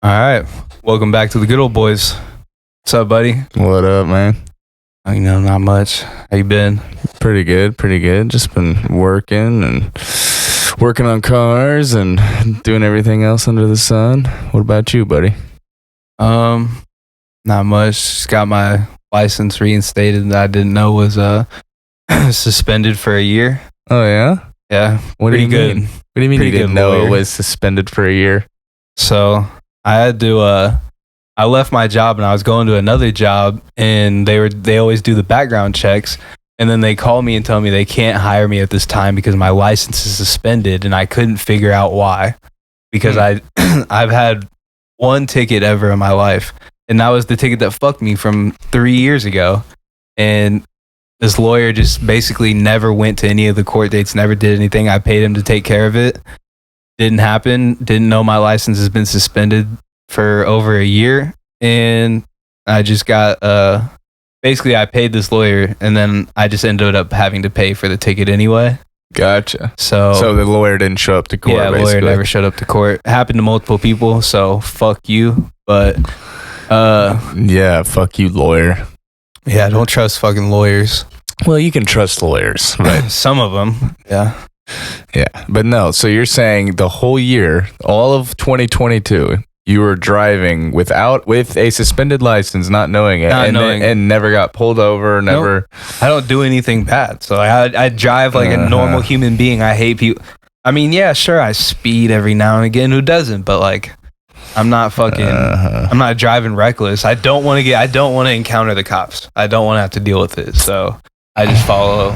All right. Welcome back to the good old boys. What's up, buddy? What up, man? Not much. How you been? Pretty good. Just been working on cars and doing everything else under the sun. What about you, buddy? Not much. Just got my license reinstated that I didn't know was suspended for a year. Oh, yeah? Yeah. What pretty do you good. mean? What do you mean Pretty you didn't good know lawyer. it was suspended for a year? So I had to I left my job and I was going to another job, and they always do the background checks, and then they call me and tell me they can't hire me at this time because my license is suspended, and I couldn't figure out why. Because I've had one ticket ever in my life, and that was the ticket that fucked me from 3 years ago. And this lawyer just basically never went to any of the court dates, never did anything. I paid him to take care of it. Didn't happen. Didn't know my license has been suspended for over a year. And I just got, basically I paid this lawyer, and then I just ended up having to pay for the ticket anyway. Gotcha. So the lawyer didn't show up to court, yeah, basically. lawyer never showed up to court. Happened to multiple people, so fuck you. But Yeah, fuck you, lawyer. yeah, don't trust fucking lawyers. Well, you can trust lawyers, but Some of them, yeah. yeah. But no, so you're saying the whole year, all of 2022, you were driving with a suspended license, not knowing it, and never got pulled over, never. I don't do anything bad, so I drive like a normal human being. I hate people. I mean, yeah, sure, I speed every now and again. Who doesn't? But like, I'm not fucking. I'm not driving reckless. I don't want to encounter the cops. I don't want to have to deal with it. So I just follow.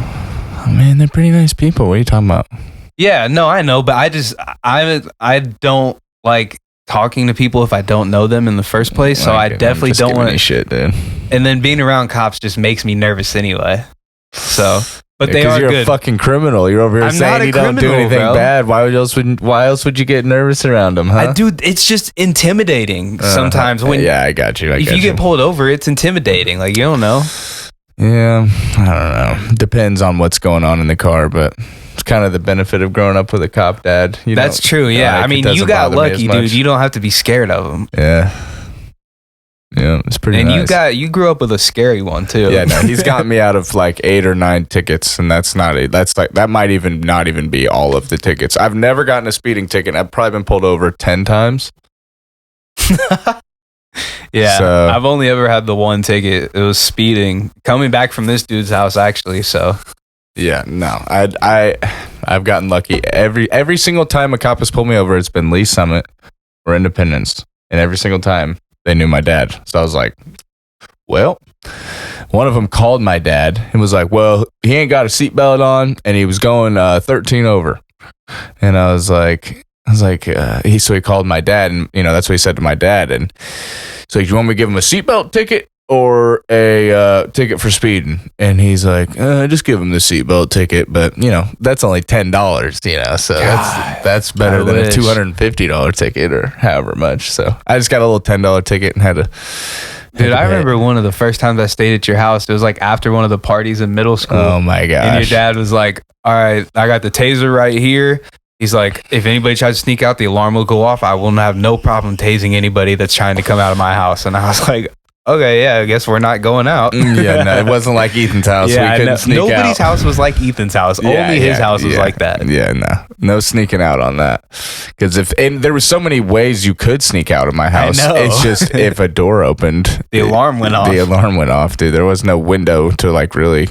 Oh, man, they're pretty nice people. What are you talking about? Yeah, no, I know, but I don't like talking to people if I don't know them in the first place. So I definitely don't want to shit, dude. And then being around cops just makes me nervous anyway. So, but they are you're good. a fucking criminal. You're over here I'm not saying a you don't do criminal, anything bro. bad. Why else would you get nervous around them, huh? It's just intimidating sometimes. When yeah, I got you. if you get pulled over, it's intimidating. Like, you don't know. Yeah, I don't know. Depends on what's going on in the car, but it's kind of the benefit of growing up with a cop dad. That's true. Yeah, I mean, you got lucky, dude. You don't have to be scared of them. Yeah, it's pretty. And nice. you grew up with a scary one too. Yeah, no, he's gotten me out of like 8 or 9 tickets, and that might even not even be all of the tickets. I've never gotten a speeding ticket. I've probably been pulled over 10 times. Yeah, So- I've only ever had the one ticket. It was speeding coming back from this dude's house, actually. So Yeah, no, I've gotten lucky every single time a cop has pulled me over. It's been Lee Summit or Independence, and every single time they knew my dad. So I was like, well, one of them called my dad and was like, well, he ain't got a seatbelt on, and he was going 13 over, and I was like, he called my dad, and that's what he said to my dad, and so you want me to give him a seatbelt ticket or a ticket for speeding? And he's like, just give him the seatbelt ticket, but that's only $10, so that's better than a $250 ticket or however much. So I just got a little $10 ticket and had to. dude, I remember one of the first times I stayed at your house. It was like after one of the parties in middle school. Oh my gosh! And your dad was like, all right, I got the taser right here. He's like, if anybody tries to sneak out, the alarm will go off. I will have no problem tasing anybody that's trying to come out of my house. And I was like, okay, yeah, I guess we're not going out. Yeah, no, it wasn't like Ethan's house. Yeah, we couldn't sneak out. Nobody's house was like Ethan's house. Only his house was like that. Yeah, no sneaking out on that. Because there were so many ways you could sneak out of my house. I know. It's just if a door opened, The alarm went off. The alarm went off, dude. There was no window to like really.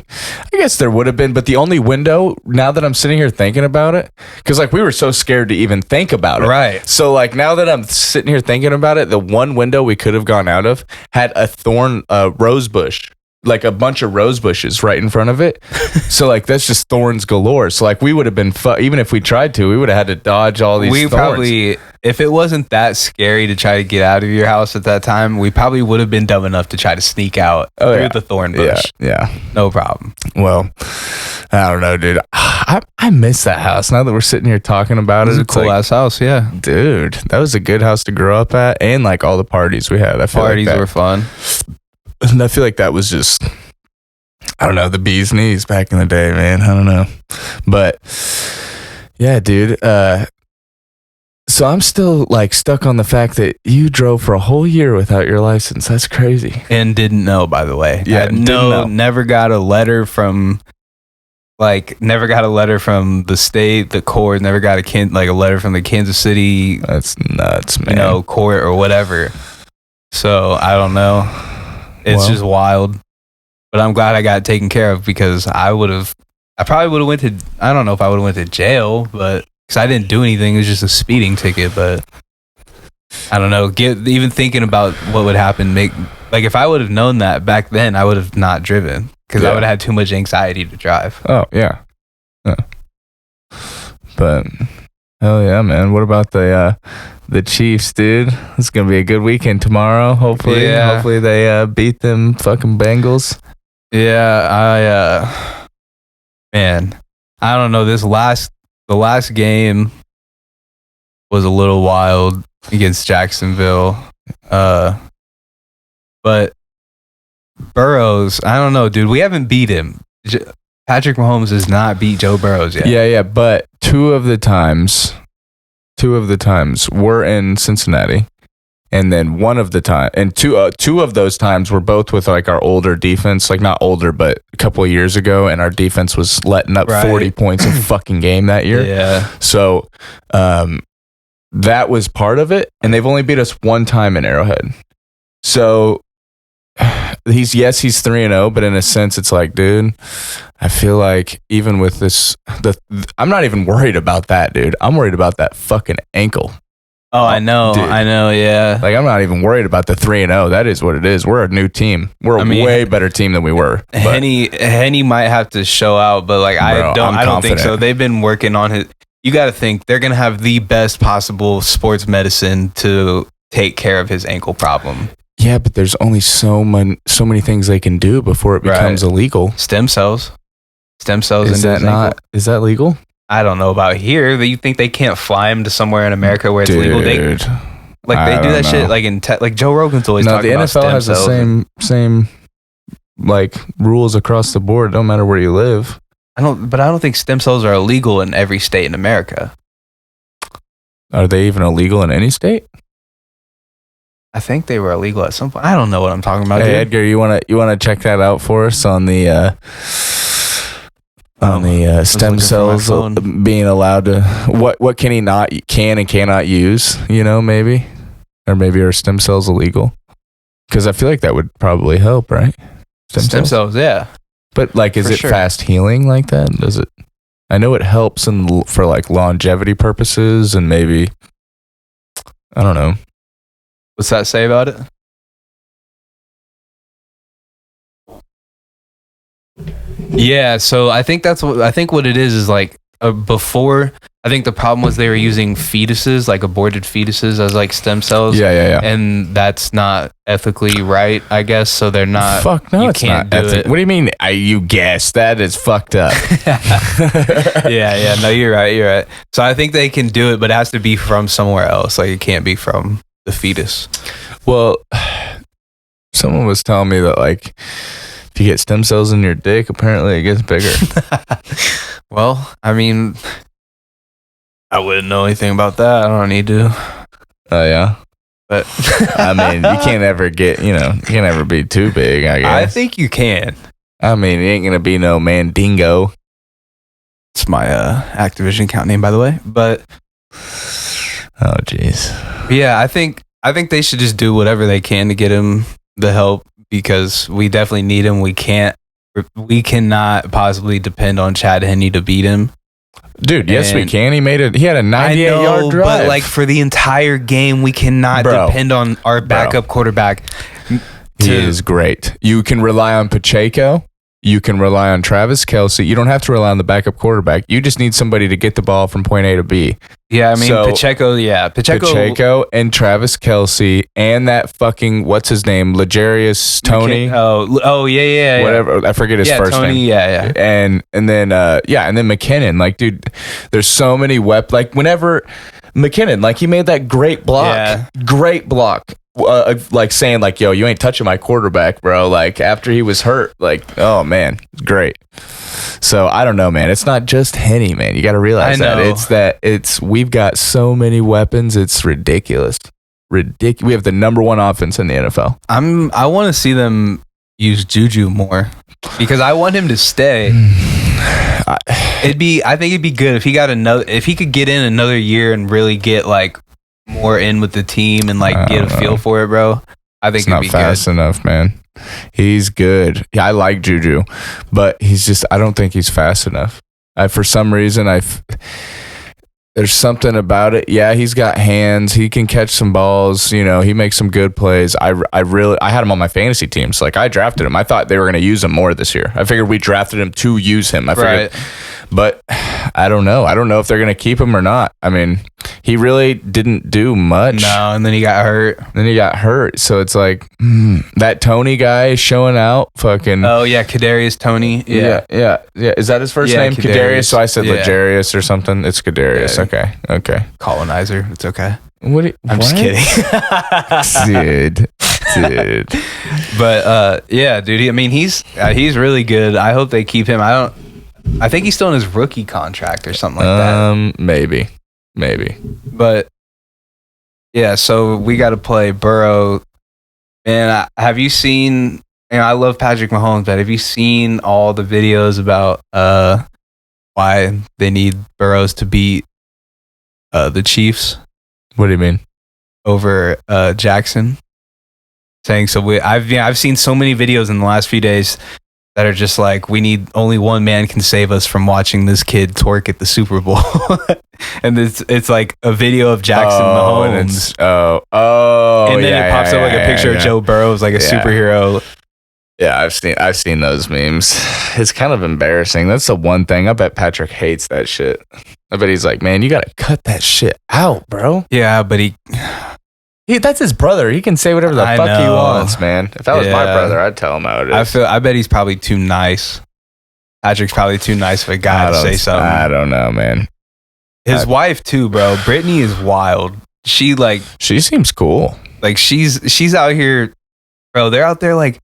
I guess there would have been, but the only window. Now that I'm sitting here thinking about it, because like we were so scared to even think about it. Right. So like now that I'm sitting here thinking about it, the one window we could have gone out of had a rose bush, like a bunch of rose bushes right in front of it. So like that's just thorns galore. So like we would have been even if we tried to, we would have had to dodge all these thorns. Probably, if it wasn't that scary to try to get out of your house at that time, we probably would have been dumb enough to try to sneak out through the thorn bush. Yeah, no problem. Well, I don't know, dude. I miss that house now that we're sitting here talking about it. It's a cool ass house, yeah. Dude, that was a good house to grow up at, and like all the parties we had. Parties were fun. And I feel like that was just, I don't know, the bee's knees back in the day, man. I don't know. But yeah, dude. So I'm still like stuck on the fact that you drove for a whole year without your license. That's crazy. And didn't know, by the way. Yeah, didn't know. Never got a letter from the state, the court. Never got a letter from the Kansas City. That's nuts, man. Court or whatever. So I don't know. It's just wild. But I'm glad I got it taken care of because I probably would have went to. I don't know if I would have went to jail, but. Because I didn't do anything. It was just a speeding ticket, but I don't know. Even thinking about what would happen, if I would have known that back then, I would have not driven because I would have had too much anxiety to drive. Oh, yeah. But, hell yeah, man. What about the Chiefs, dude? It's going to be a good weekend tomorrow, hopefully. Yeah. Hopefully they beat them fucking Bengals. Yeah, man, I don't know. The last game was a little wild against Jacksonville. But Burrows, I don't know, dude. We haven't beat him. Patrick Mahomes has not beat Joe Burrows yet. Yeah. But two of the times were in Cincinnati. And then two of those times were both with like our older defense, like not older, but a couple of years ago. And our defense was letting up 40 points a fucking game that year. Yeah. So that was part of it. And they've only beat us one time in Arrowhead. So he's 3-0, but in a sense, it's like, dude, I feel like even with this, I'm not even worried about that, dude. I'm worried about that fucking ankle. Oh, I know, yeah. Like, I'm not even worried about the 3-0. That is what it is. We're a new team. We're a way better team than we were. Henny might have to show out, but like I don't think so. They've been working on his. You got to think they're gonna have the best possible sports medicine to take care of his ankle problem. Yeah, but there's only so many things they can do before it becomes illegal. Stem cells. Is that legal? I don't know about here. You think they can't fly him to somewhere in America where it's legal? They do that shit like like Joe Rogan's always talking about stem cells. The NFL has the same like rules across the board. Don't matter where you live. I don't think stem cells are illegal in every state in America. Are they even illegal in any state? I think they were illegal at some point. I don't know what I'm talking about. Hey, dude. Edgar, you wanna check that out for us on the stem cells being allowed to what can and cannot use, maybe, or maybe are stem cells illegal? Because I feel like that would probably help, right? Stem cells, yeah. But like, is it fast healing like that? Does it? I know it helps for like longevity purposes and maybe, I don't know. What's that say about it? Yeah, so I think what it is like before. I think the problem was they were using fetuses, like aborted fetuses, as like stem cells. Yeah. And that's not ethically right, I guess. So they're not. Fuck no, it's not ethical. What do you mean? You guess that is fucked up. Yeah. No, you're right. So I think they can do it, but it has to be from somewhere else. Like it can't be from the fetus. Well, someone was telling me that like if you get stem cells in your dick, apparently it gets bigger. Well, I mean, I wouldn't know anything about that. I don't need to. Oh yeah. But I mean, you can't ever be too big, I guess. I think you can. I mean, it ain't gonna be no Mandingo. It's my Activision account name, by the way. But oh jeez. Yeah, I think they should just do whatever they can to get him the help because we definitely need him. We cannot possibly depend on Chad Henne to beat him. Dude, yes we can. He had a 98-yard drive. But like for the entire game, we cannot depend on our backup quarterback. He is great. You can rely on Pacheco. You can rely on Travis Kelce. You don't have to rely on the backup quarterback. You just need somebody to get the ball from point A to B. Yeah, I mean, Pacheco and Travis Kelce and that fucking, what's his name? L'Jarius Toney. Yeah. Whatever. I forget his first name. Yeah. And then McKinnon. Like, dude, there's so many like whenever McKinnon, like he made that great block, like saying like, yo, you ain't touching my quarterback, bro. Like after he was hurt, like, oh man, great. So I don't know, man. It's not just Henny, man. You got to realize we've got so many weapons. It's ridiculous. We have the number one offense in the NFL. I want to see them use Juju more because I want him to stay. I think it'd be good if he could get in another year and really get like more in with the team and like get a feel for it, bro. I think it'd be fast enough, man. He's good. Yeah, I like Juju, but I don't think he's fast enough. For some reason, there's something about it. Yeah, he's got hands. He can catch some balls. You know, he makes some good plays. I had him on my fantasy teams. Like I drafted him. I thought they were going to use him more this year. I figured we drafted him to use him. But I don't know. I don't know if they're going to keep him or not. I mean, he really didn't do much. No, and then he got hurt. So it's like that Tony guy is showing out. Fucking. Oh yeah, Kadarius Toney. Yeah. Is that his first name? Kadarius. So I said Legarius or something. It's Kadarius. Yeah. Okay. Colonizer. It's okay. I'm just kidding. dude. But yeah, dude. He's really good. I hope they keep him. I think he's still in his rookie contract or something like that. Maybe. But yeah, so we got to play Burrow. And have you seen? I love Patrick Mahomes, but have you seen all the videos about why they need Burrows to beat the Chiefs? What do you mean? Over Jackson. Saying so. I've seen so many videos in the last few days that are just like, we need only one man can save us from watching this kid twerk at the Super Bowl. And it's like a video of Jackson Mahomes. And then it pops up like a picture of Joe Burrow as like a superhero. Yeah, I've seen those memes. It's kind of embarrassing. That's the one thing. I bet Patrick hates that shit. I bet he's like, man, you gotta cut that shit out, bro. Yeah, but that's his brother. He can say whatever the fuck he wants, man. If that was my brother, I'd tell him how it is. I bet he's probably too nice. Patrick's probably too nice of a guy to say something. I don't know, man. His wife too, bro. Brittany is wild. She seems cool. Like she's out here, bro. They're out there like,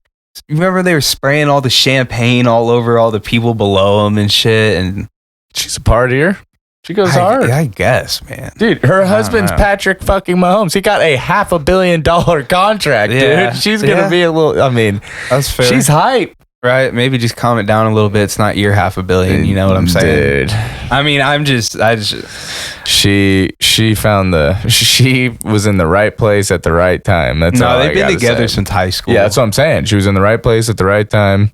you remember they were spraying all the champagne all over all the people below them and shit. And she's a partier. She goes hard. I guess, man. Dude, her husband's Patrick fucking Mahomes. He got a $500 million contract, dude. She's going to be a little, that's fair. She's hype. Right? Maybe just calm it down a little bit. It's not your $500 million. You know what I'm saying? Dude. She was in the right place at the right time. That's all they've been together since high school. Yeah, that's what I'm saying. She was in the right place at the right time.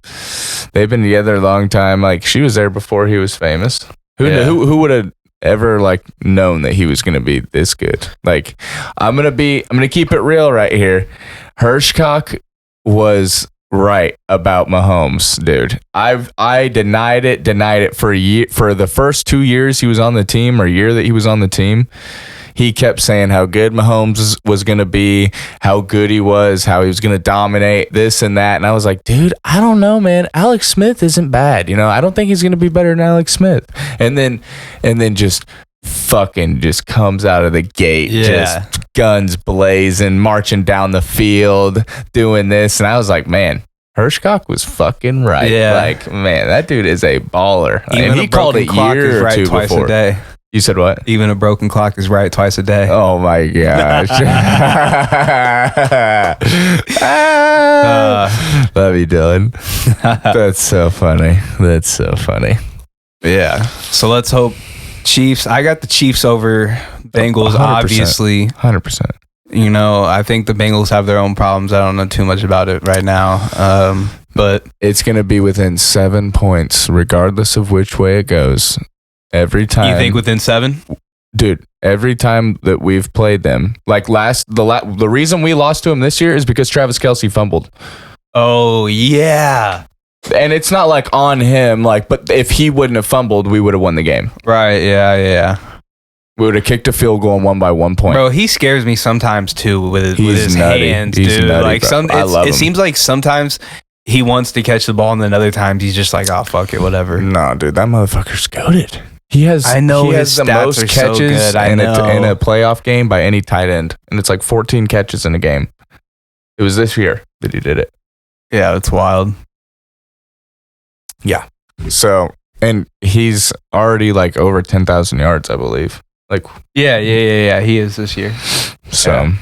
They've been together a long time. Like, she was there before he was famous. Who would have ever known that he was going to be this good? Like, I'm going to keep it real right here. Hirschcock was right about Mahomes, dude. I denied it for a year. For the first 2 years he was on the team, or year that he was on the team, he kept saying how good Mahomes was going to be, how good he was, how he was going to dominate this and that. And I was like, dude, I don't know, man. Alex Smith isn't bad. I don't think he's going to be better than Alex Smith. And then just fucking just comes out of the gate, just guns blazing, marching down the field, doing this. And I was like, man, Hirschcock was fucking right. Yeah. Like, man, that dude is a baller. Even he called it a year or two twice before. A day. You said what? Even a broken clock is right twice a day. Oh my gosh. Love you, Dylan. That's so funny. Yeah. So let's hope Chiefs. I got the Chiefs over Bengals, 100%, obviously. 100%. I think the Bengals have their own problems. I don't know too much about it right now. But it's going to be within 7 points, regardless of which way it goes. Every time. You think within 7? Dude, every time that we've played them, like the reason we lost to them this year is because Travis Kelce fumbled. Oh, yeah. And it's not like on him, but if he wouldn't have fumbled, we would have won the game. Right, yeah. We would have kicked a field goal and won by 1 point. Bro, he scares me sometimes too with his hands, He's dude. Nutty, I love him. It seems like sometimes he wants to catch the ball, and then other times he's just like, oh, fuck it, whatever. No, dude, that motherfucker's goated. He has. I know he has his the stats most are so catches good. I in know. a playoff game by any tight end, and it's like 14 catches in a game. It was this year that he did it. Yeah, it's wild. Yeah. So, and he's already like over 10,000 yards, I believe. Like, Yeah. He is this year. so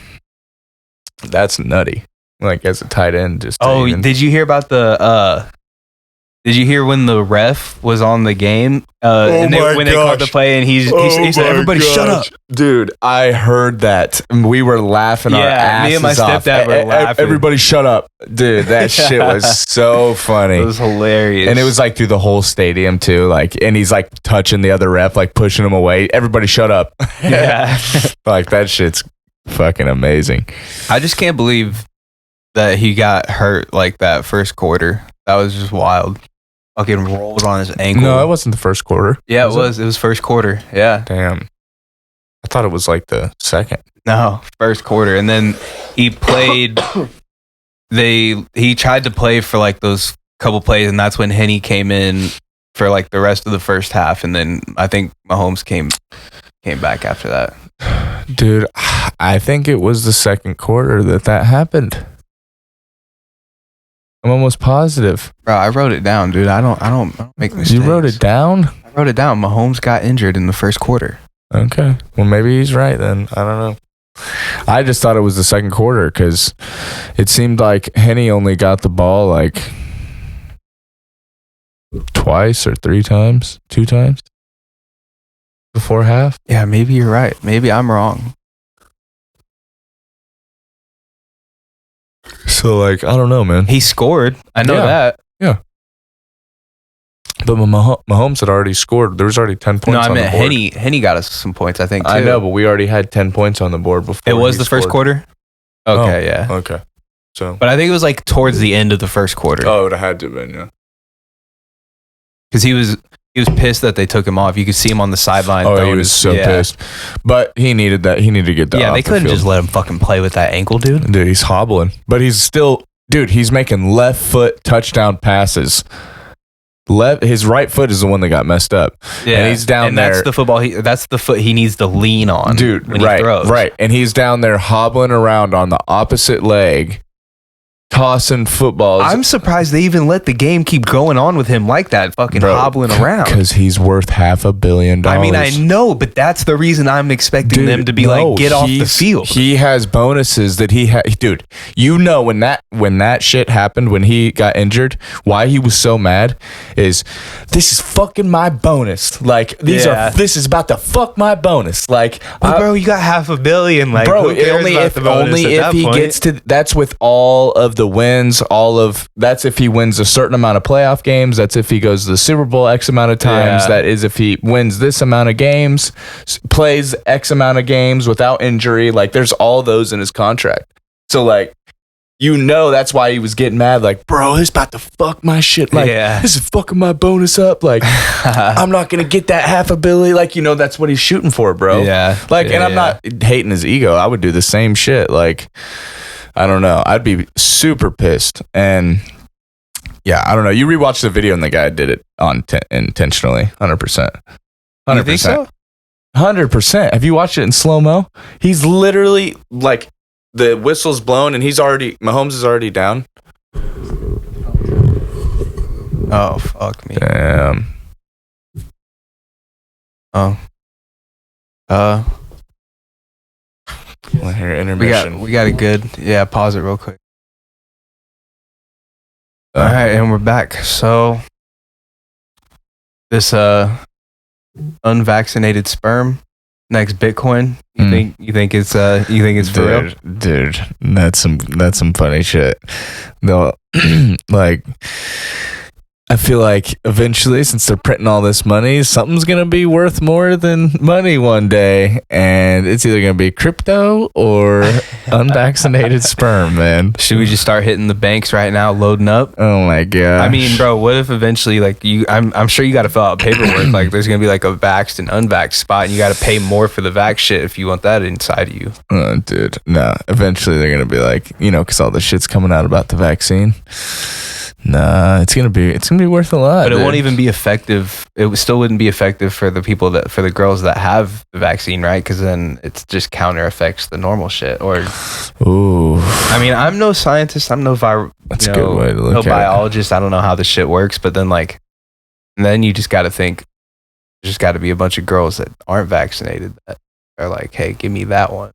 that's nutty. Like as a tight end, just to Oh, even- did you hear about the? Did you hear when the ref was on the game? And when they called the play, and he said, "Everybody, shut up." Dude, I heard that. We were laughing our asses me and my off. stepdad were laughing. Everybody shut up. Dude, that shit was so funny. It was hilarious. And it was like through the whole stadium too. Like, and he's like touching the other ref, like pushing him away. Everybody shut up. Yeah. Like that shit's fucking amazing. I just can't believe that he got hurt like that first quarter. That was just wild. Fucking rolled on his ankle. No, it wasn't the first quarter. Yeah, it was. It was first quarter. Yeah. Damn. I thought it was like the second. No, first quarter. And then he played he tried to play for like those couple plays, and that's when Henny came in for like the rest of the first half, and then I think Mahomes came back after that. Dude, I think it was the second quarter that happened. I'm almost positive. Bro, I wrote it down, dude. I don't make mistakes. You wrote it down? I wrote it down. Mahomes got injured in the first quarter. Okay. Well, maybe he's right then. I don't know. I just thought it was the second quarter because it seemed like Henny only got the ball like twice or three times, two times before half. Yeah, maybe you're right. Maybe I'm wrong. So, like, I don't know, man. He scored. I know that. But Mahomes had already scored. There was already 10 points No, I on meant the board. Henny got us some points, I think, too. I know, but we already had 10 points on the board before. It was he the first scored. quarter? Okay, yeah. Okay. So. But I think it was like towards the end of the first quarter. Oh, it would have had to have been, yeah. Because he was pissed that they took him off. You could see him on the sideline. Oh, he was so pissed. But he needed that. He needed to get that. Yeah, off they couldn't the field. just let him fucking play with that ankle, dude. Dude, he's hobbling. But he's still, dude, he's making left foot touchdown passes. His right foot is the one that got messed up. Yeah, and he's down and there. That's the football. That's the foot he needs to lean on, Dude, when right, he throws. right. And he's down there hobbling around on the opposite leg, tossing footballs. I'm surprised they even let the game keep going on with him like that, fucking hobbling around. Because he's worth $500 million. I mean, I know, but that's the reason I'm expecting them to be like, get off the field. He has bonuses that he had. Dude, you know when that shit happened, when he got injured, why he was so mad is this is fucking my bonus. Like this is about to fuck my bonus. Like, bro, you got $500 million. Like, bro, who cares about the bonus only at if that he point? gets to. That's with all of the wins. That's if he wins a certain amount of playoff games. That's if he goes to the Super Bowl X amount of times. Yeah. That is if he wins this amount of games, plays X amount of games without injury. Like, there's all those in his contract. So, like, you know, that's why he was getting mad. Like, bro, it's about to fuck my shit. Like, this is fucking my bonus up. Like, I'm not gonna get that $500 million. Like, you know, that's what he's shooting for, bro. Yeah. Like, Yeah, and I'm not hating his ego. I would do the same shit. Like, I don't know. I'd be super pissed. And yeah, I don't know. You rewatch the video and the guy did it on intentionally, 100%. 100%. You think so? 100%. Have you watched it in slow-mo? He's literally like, the whistle's blown and Mahomes is already down. Oh, fuck me. Damn. Oh. Well, here, intermission. We got a good. Yeah, pause it real quick. All right, and we're back. So this unvaccinated sperm next Bitcoin. You think it's for real? Dude, that's some funny shit. They'll like, I feel like eventually, since they're printing all this money, something's gonna be worth more than money one day, and it's either gonna be crypto or unvaccinated sperm, man. Should we just start hitting the banks right now, loading up? Oh my god! I mean, bro, what if eventually, like, I'm sure you got to fill out paperwork. Like, there's gonna be like a vaxxed and unvaxxed spot, and you got to pay more for the vax shit if you want that inside of you. Dude, no. Eventually, they're gonna be like, you know, because all the shit's coming out about the vaccine. Nah, it's gonna be worth a lot. But it dude. won't even be effective. Still wouldn't be effective for the girls that have the vaccine, right? Because then it's just counter affects the normal shit. Or, ooh, I mean, I'm no scientist. I'm no that's a good way to look no at biologist. I don't know how this shit works. But then then you just got to think. There's just got to be a bunch of girls that aren't vaccinated that are like, hey, give me that one.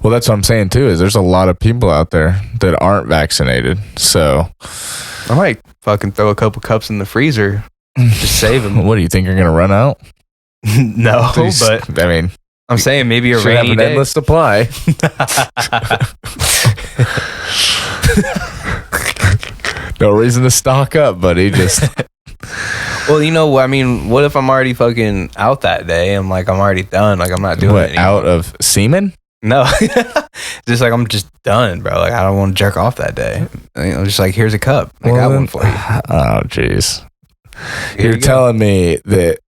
Well, that's what I'm saying too. Is there's a lot of people out there that aren't vaccinated. So I might fucking throw a couple cups in the freezer, just save them. What do you think you're gonna run out? No, but I mean, I'm saying maybe a should rainy have an day. endless supply. No reason to stock up, buddy. Just well, you know, I mean, what if I'm already fucking out that day? I'm already done. Like I'm not doing it anymore. Out of semen? No, just like I'm just done, bro. Like I don't want to jerk off that day. Just like here's a cup. I got one for you. Oh, jeez. Here You're you go. telling me that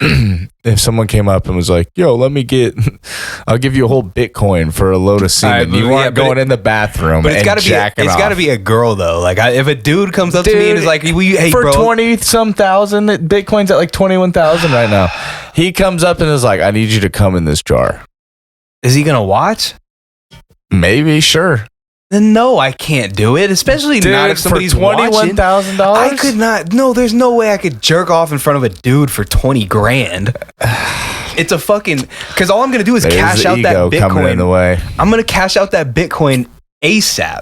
if someone came up and was like, "Yo, I'll give you a whole Bitcoin for a load of semen," but you yeah, aren't but going in the bathroom But it's and gotta be. jacking It's off. gotta be a girl though. Like if a dude comes up to me and is like, "Will you, hey, for bro, 20-some thousand, Bitcoin's at like 21,000 right now." He comes up and is like, "I need you to come in this jar." is he gonna watch?" Maybe, sure. Then no, I can't do it. Especially not if somebody's for watching. $21,000. I could not. No, there's no way I could jerk off in front of a dude for 20 grand. It's a fucking because all I'm gonna do is There's cash the out that ego coming in the Bitcoin. way, I'm gonna cash out that Bitcoin ASAP.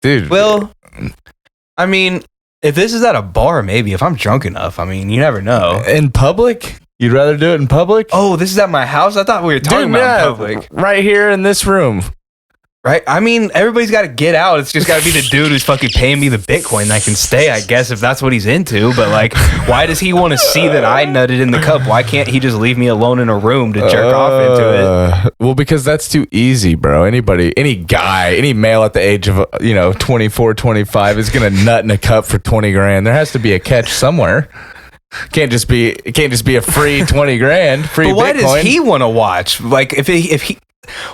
dude. Well, I mean, if this is at a bar, maybe if I'm drunk enough. I mean, you never know. In public, you'd rather do it in public? Oh, this is at my house. I thought we were talking about in public, right here in this room. right? I mean, everybody's got to get out. It's just got to be the dude who's fucking paying me the Bitcoin that can stay, I guess, if that's what he's into. But like, why does he want to see that I nutted in the cup? Why can't he just leave me alone in a room to jerk off into it? Well, because that's too easy, bro. Anybody, any guy, any male at the age of 24, 25 is gonna nut in a cup for 20 grand. There has to be a catch somewhere. It can't just be a free 20 grand, free But why Bitcoin. does he want to watch? Like, if he,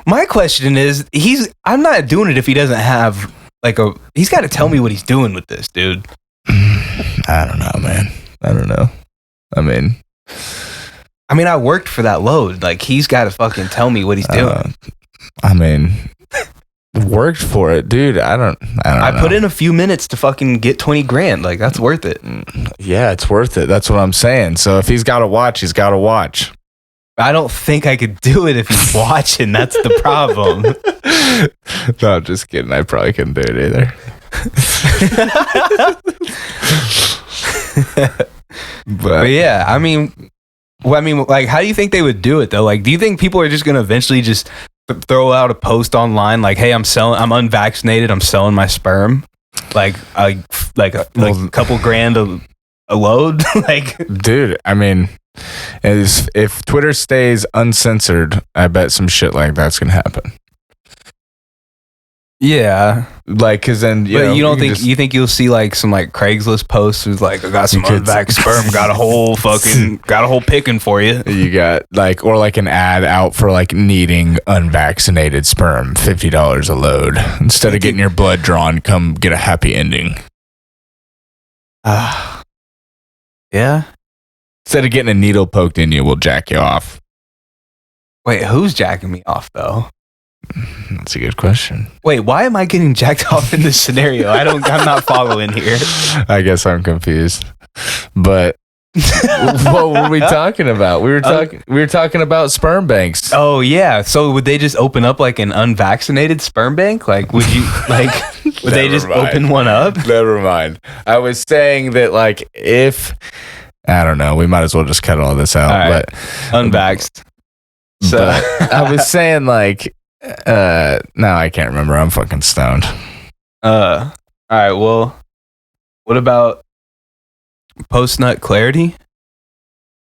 my question is, I'm not doing it if he doesn't have he's got to tell me what he's doing with this, dude. I don't know, man. I don't know. I mean, I worked for that load. Like, he's got to fucking tell me what he's doing. Worked for it, dude. I don't know. I put in a few minutes to fucking get 20 grand. Like, that's worth it. Yeah, it's worth it. That's what I'm saying. So if he's got to watch, he's got to watch. I don't think I could do it if he's watching. That's the problem. No, I'm just kidding. I probably couldn't do it either. But yeah, like, how do you think they would do it though? Like, do you think people are just gonna eventually just throw out a post online like, "Hey, I'm unvaccinated. I'm selling my sperm." Like a couple grand a load. Like, dude, I mean, if Twitter stays uncensored, I bet some shit like that's gonna happen. yeah. Like, cause then You don't think you think you'll see like some like Craigslist posts who's like, "I got some unvaxxed sperm, got a whole picking for you." you got or an ad out for like needing unvaccinated sperm, $50 a load. Instead of getting your blood drawn, come get a happy ending. Yeah. Instead of getting a needle poked in you, we'll jack you off. Wait, who's jacking me off though? That's a good question. Wait, why am I getting jacked off in this scenario? I'm not following here. I guess I'm confused. But what were we talking about? We were talking about sperm banks. Oh yeah. So would they just open up like an unvaccinated sperm bank? Like, would you would they just open one up? Never mind. I was saying that like if I don't know, we might as well just cut all this out. All right. But Unvaxxed. So but I was saying like no, I can't remember. I'm fucking stoned. all right, well, what about post-nut clarity?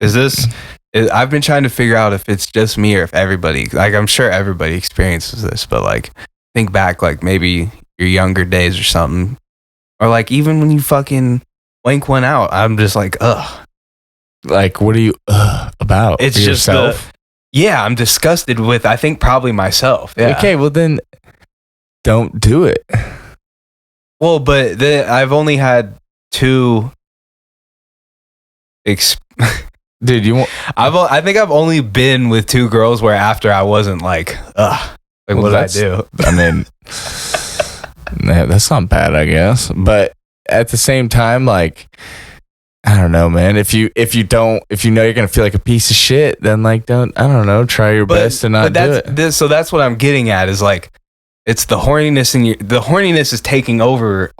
I've been trying to figure out if it's just me or if everybody, like, I'm sure everybody experiences this, but like, think back, like maybe your younger days or something, or like even when you fucking wank one out, I'm just like, ugh. Like, what are you about? It's just yourself? Yeah, I'm disgusted with, I think, probably myself. Yeah. Okay, well then don't do it. Well, but I've only had two. Dude, you want? I think I've only been with two girls where after I wasn't like, ugh, like what did I do? I mean, that's not bad, I guess. But at the same time, like, I don't know, man. If you know you're gonna feel like a piece of shit, then like I don't know, try your best to not do it. So that's what I'm getting at is like, it's the horniness the horniness is taking over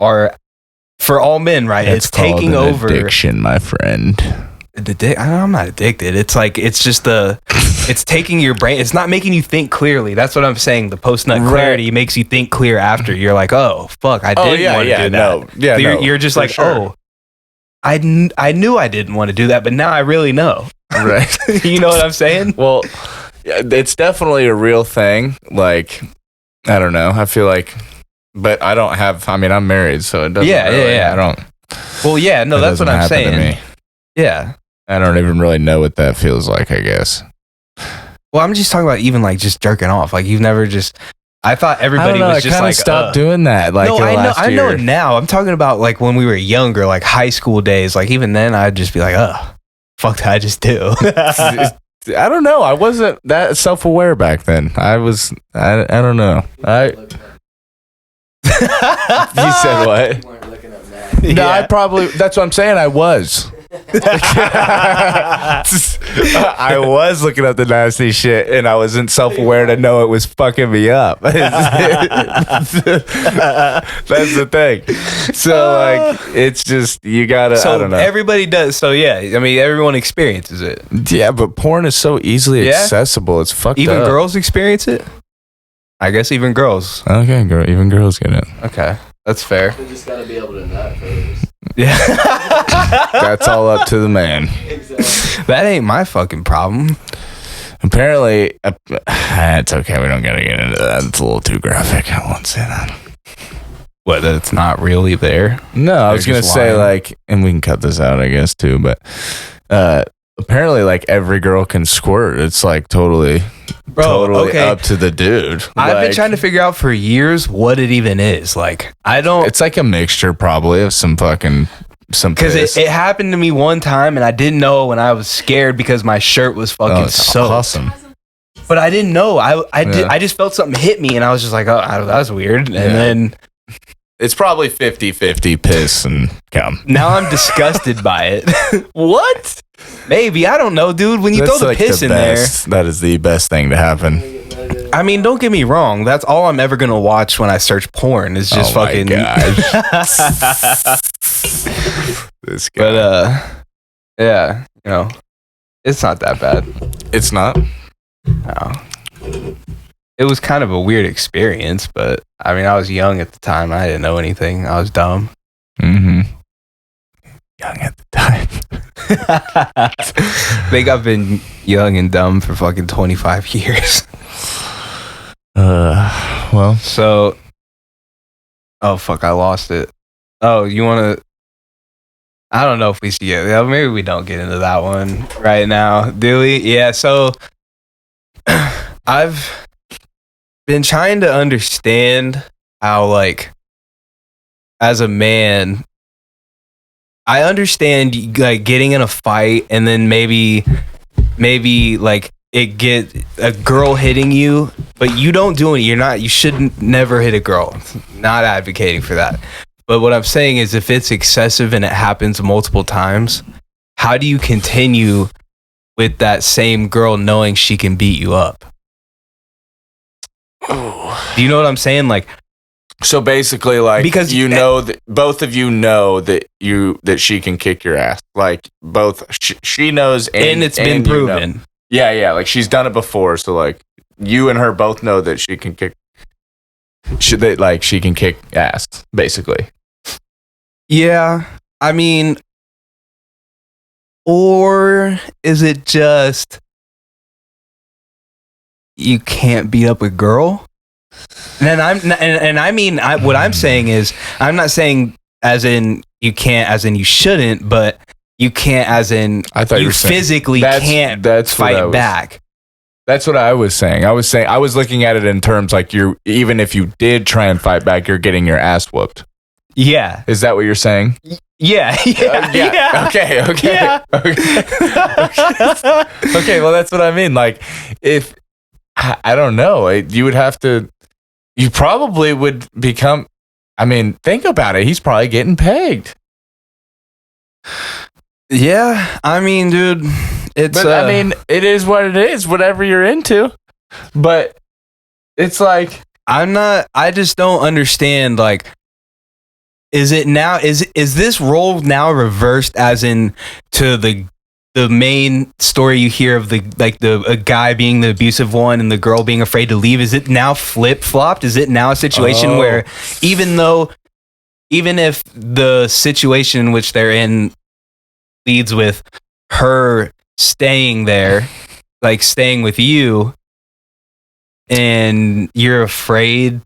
for all men, right? It's taking over addiction, my friend. I'm not addicted. It's like it's just it's taking your brain. It's not making you think clearly. That's what I'm saying. The post nut clarity makes you think clear after. You're like, oh fuck, I didn't want to do that. No, yeah, you're just like, sure. Oh, I knew I didn't want to do that, but now I really know. Right? You know what I'm saying? Well, it's definitely a real thing. Like, I don't know. I feel like, but I don't have. I mean, I'm married, so it doesn't. Yeah. I don't. Well, yeah, no, that's what I'm saying. Yeah. I don't even really know what that feels like, I guess. Well, I'm just talking about even like just jerking off. Like you've never just. I thought everybody was just like stop doing that. Like no, I know it now. I'm talking about like when we were younger, like high school days. Like even then, I'd just be like, fuck, did I just do? I don't know. I wasn't that self-aware back then. I don't know. You said what? You weren't looking up No, I probably. That's what I'm saying. I was. I was looking up the nasty shit, and I wasn't self-aware to know it was fucking me up. That's the thing. So like, it's just you gotta. So I don't know. Everybody does. So yeah, I mean, everyone experiences it. Yeah, but porn is so easily accessible. It's fucked even up. Girls experience it. I guess even girls. Okay, even girls get it. Okay, that's fair. You just gotta be able to nut first. Yeah. That's all up to the man. Exactly. That ain't my fucking problem. Apparently, it's okay. We don't gotta get into that. It's a little too graphic. I won't say that. What? It's not really there. No, I was gonna say like, and we can cut this out, I guess too. But apparently, like every girl can squirt. It's like totally up to the dude. I've been trying to figure out for years what it even is. Like, I don't. It's like a mixture, probably, of some because it happened to me one time and I didn't know, and I was scared because my shirt was fucking soaked. Awesome. But I didn't know. I just felt something hit me, and I was just like, oh, that was weird. And then it's probably 50-50 piss and cum. Now I'm disgusted by it. What? Maybe, I don't know, dude. When you throw the piss in there, that is the best thing to happen. I mean, don't get me wrong. That's all I'm ever gonna watch when I search porn. Is just fucking. My gosh. This guy. But yeah, you know, it's not that bad. It's not. No. It was kind of a weird experience, but I mean, I was young at the time. I didn't know anything. I was dumb. Mm-hmm. Young at the time. I think I've been young and dumb for fucking 25 years. Well. So. Oh, fuck, I lost it. Oh, you want to. I don't know if we should get. Maybe we don't get into that one right now. Do we? Yeah, so. I've been trying to understand how, like, as a man, I understand like getting in a fight and then maybe like it get a girl hitting you, but you don't do it. You shouldn't never hit a girl. Not advocating for that. But what I'm saying is if it's excessive and it happens multiple times, how do you continue with that same girl knowing she can beat you up? Do you know what I'm saying? Like, so basically, like, because you know that both of you know that she can kick your ass. Like both she knows and it's been proven. You know. Yeah, like she's done it before. So like you and her both know that she can kick. She can kick ass, basically. Yeah, I mean, or is it just you can't beat up a girl? And I mean, what I'm saying is, I'm not saying as in you can't, as in you shouldn't, but you can't, as in I thought you saying, physically can't fight back. That's what I was saying. I was looking at it in terms like even if you did try and fight back, you're getting your ass whooped. Yeah. Is that what you're saying? Yeah. Yeah. Okay. Yeah. Okay, well, that's what I mean. Like, if I don't know, you would have to. You probably would become. I mean, think about it. He's probably getting pegged. Yeah. I mean, dude, it's. But I mean, it is what it is. Whatever you're into, but it's like I just don't understand. Like, is it now? Is this role now reversed, as in to the main story you hear of a guy being the abusive one and the girl being afraid to leave? Is it now flip flopped? Is it now a situation where even if the situation in which they're in leads with her staying there, like staying with you, and you're afraid?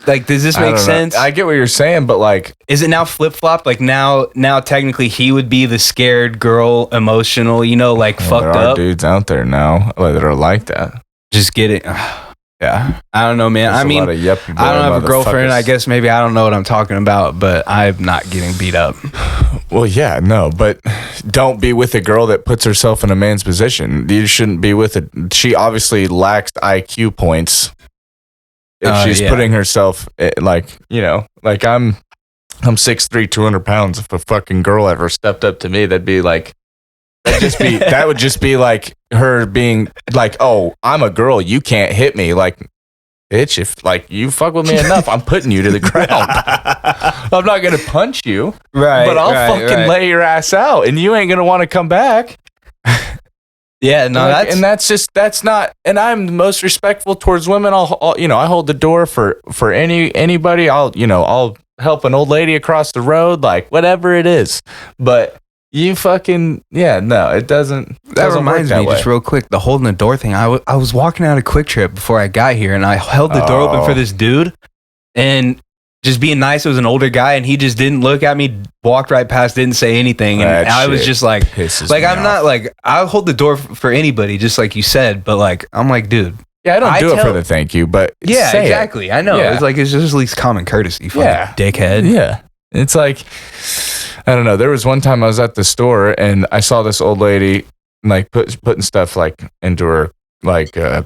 Like, does this make sense? I get what you're saying, but like, is it now flip flopped? Like now technically he would be the scared girl, emotional, like fucked there are up dudes out there now that are like that. Just get it. Yeah, I don't know, man. There's I mean, a lot of yuppie boy I don't have a girlfriend. motherfuckers. I guess maybe I don't know what I'm talking about, but I'm not getting beat up. Well, yeah, no, but don't be with a girl that puts herself in a man's position. You shouldn't be with it. She obviously lacks IQ points. If she's putting herself like I'm 6'3", 200 pounds. If a fucking girl ever stepped up to me, that would just be like her being like, oh, I'm a girl, you can't hit me. Like, bitch, if like you fuck with me enough, I'm putting you to the ground. I'm not gonna punch you, Right? But I'll lay your ass out, and you ain't gonna want to come back. Yeah, no, that's not. And I'm the most respectful towards women. I hold the door for anybody. I'll help an old lady across the road, like whatever it is. But you fucking it doesn't. That reminds me, just real quick, the holding the door thing. I was walking out of Quick Trip before I got here, and I held the door open for this dude, and just being nice. It was an older guy, and he just didn't look at me, walked right past, didn't say anything, and I was just like, I'm not like, I'll hold the door for anybody, just like you said, but like, I'm like, dude. Yeah, I don't do it for the thank you, but yeah, say exactly. It. I know. Yeah. It's like, it's just at least common courtesy, dickhead. Yeah, it's like, I don't know. There was one time I was at the store and I saw this old lady like putting stuff like into her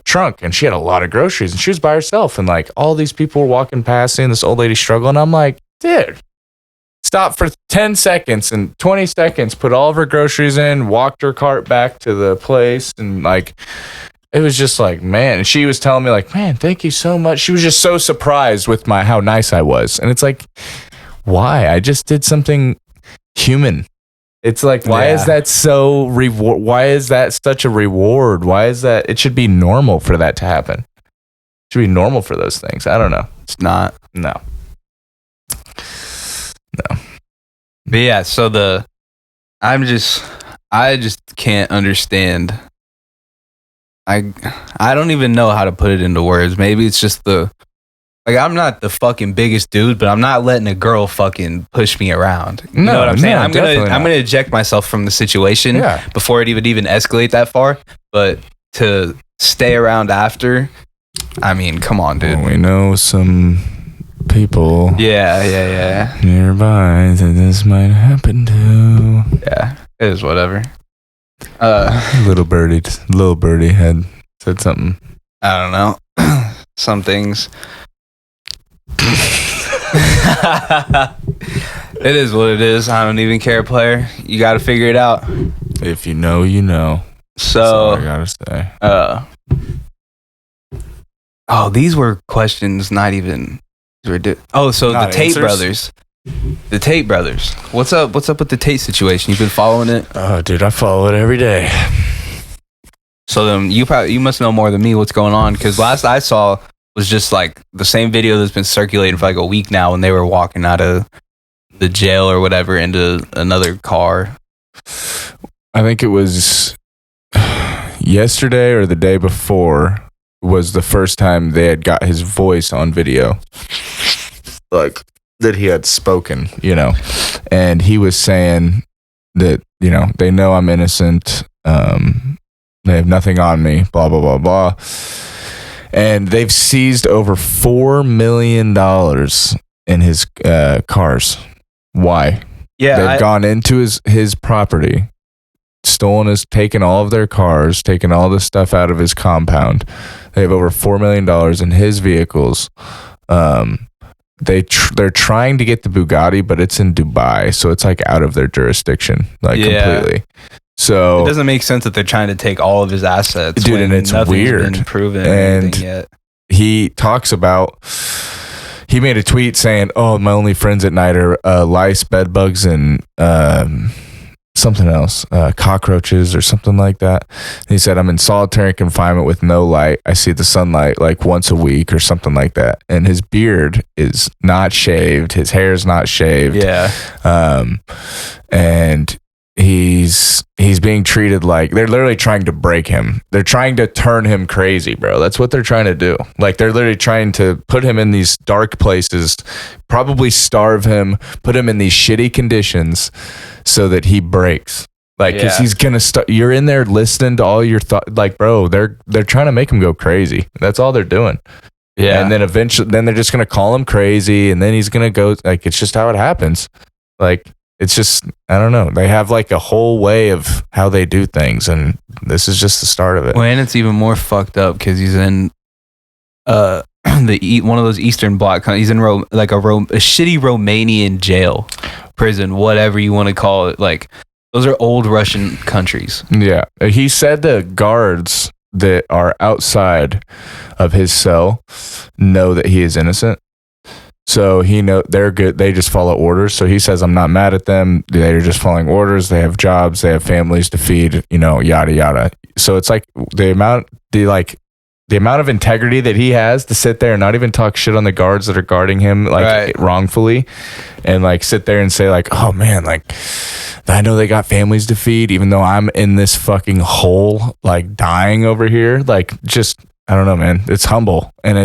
trunk, and she had a lot of groceries, and she was by herself, and like all these people were walking past, seeing this old lady struggle, and I'm like, dude, stop for 10 seconds and 20 seconds, put all of her groceries in, walked her cart back to the place, and like, it was just like, man. And she was telling me like, man, thank you so much. She was just so surprised with how nice I was, and it's like, why? I just did something human. It's like, why is that so reward? Why is that such a reward? Why is that? It should be normal for that to happen. It should be normal for those things. I don't know. It's not. No. But yeah, so I just can't understand. I don't even know how to put it into words. Maybe it's just I'm not the fucking biggest dude, but I'm not letting a girl fucking push me around. You know what I'm saying? I'm gonna eject myself from the situation before it would even escalate that far. But to stay around after, I mean, come on, dude. Well, we know some people. Yeah. Nearby that this might happen to. Yeah, it is whatever. Little birdie had said something. I don't know. Some things. It is what it is. I don't even care, player. You got to figure it out. If you know, you know. So that's all I gotta say. These were questions. Not even. So the Tate brothers. The Tate brothers. What's up with the Tate situation? You've been following it? Oh, dude, I follow it every day. So then you must know more than me what's going on, because last I saw was just like the same video that's been circulating for like a week now, when they were walking out of the jail or whatever into another car. I think it was yesterday or the day before was the first time they had got his voice on video, like that he had spoken, and he was saying that, they know I'm innocent, they have nothing on me, blah, blah, blah, blah. And they've seized over $4 million in his cars. Why? Yeah, They've gone into his property, taken all of their cars, taken all this stuff out of his compound. They have over $4 million in his vehicles. They're trying to get the Bugatti, but it's in Dubai, so it's like out of their jurisdiction, like completely. So it doesn't make sense that they're trying to take all of his assets, dude, and it's weird. Been proven And yet. He talks about. He made a tweet saying, "Oh, my only friends at night are lice, bed bugs, and something else, cockroaches or something like that." And he said, "I'm in solitary confinement with no light. I see the sunlight like once a week or something like that." And his beard is not shaved. His hair is not shaved. Yeah. And he's being treated like they're literally trying to break him. They're trying to turn him crazy, bro. That's what they're trying to do. Like they're literally trying to put him in these dark places, probably starve him, put him in these shitty conditions so that he breaks. Like, because he's gonna start. You're in there listening to all your thoughts. Like, bro, they're trying to make him go crazy. That's all they're doing. Yeah. And then eventually, then they're just gonna call him crazy, and then he's gonna go. Like, it's just how it happens. Like, it's just, I don't know. They have like a whole way of how they do things, and this is just the start of it. Well, and it's even more fucked up because he's in one of those Eastern Bloc countries. He's in a shitty Romanian jail, prison, whatever you want to call it. Like, those are old Russian countries. Yeah. He said the guards that are outside of his cell know that he is innocent. So they're good. They just follow orders. So he says, I'm not mad at them. They're just following orders. They have jobs. They have families to feed, yada, yada. So it's like the amount of integrity that he has to sit there and not even talk shit on the guards that are guarding him wrongfully, and like sit there and say like, oh man, like I know they got families to feed, even though I'm in this fucking hole, like dying over here. Like, just, I don't know, man. It's humble, and